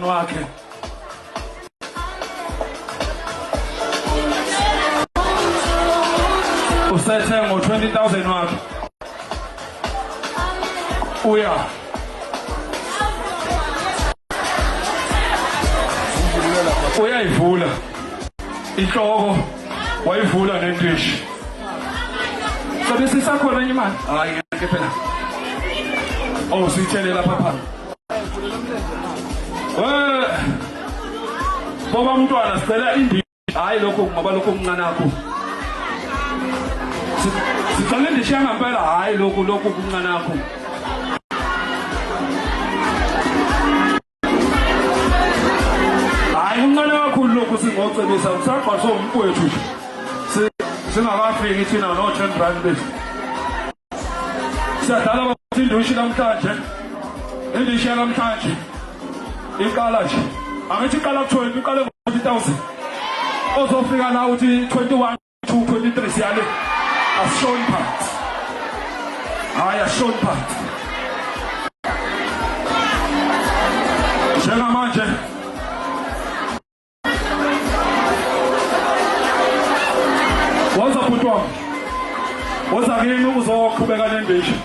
wakhe usethe ngo-20,000 wakhe uyayivula inhloko wayivula nendishi sobe sisakhona enye imali hayi ngeke phela siyithele lapha phansi boba mntwana sicela indishi hayi lokho ngoba lokho kuncane akho sicela indishi yangampela hayi lokho kuncane akho kuncane kakhulu lokhu singocebisa usaqwa somfowethu singakafiki thina no-10 rand bethu siyadala bathi indishi namhlanje indishi yanamhlanje iqala nje angithi iqala ku-20 iqale ngo-40,000 ozofika la uthi 21 to 23 siyale asishoni phansi hayi asishoni phansi njengamanje wazaphuthwami woza kimi uzoqhubeka nendishi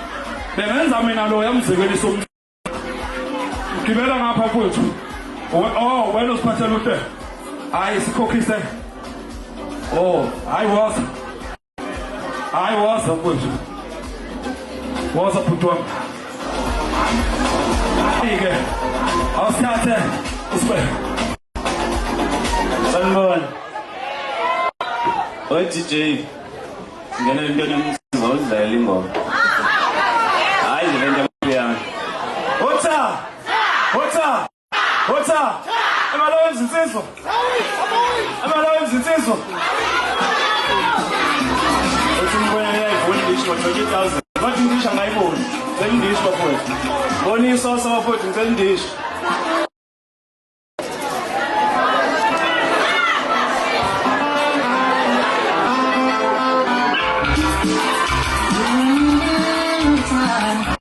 bengenza mina lo yamzekeli gibela ngapha kwethu wena usiphathele uhle hayi sikhokhise hayi waza kwethu wazaphuthwami ke awusithathe usibe sanibona DJ ngene into nemsiza udlala ingoma hayi le nto yami hotha emaloyo izinsizwa uthi mbona yayivula indishi ngo-20,000 bathi indishi angayiboni cela indishi bafowethu bona isosa bafowethu ngicela indishi time.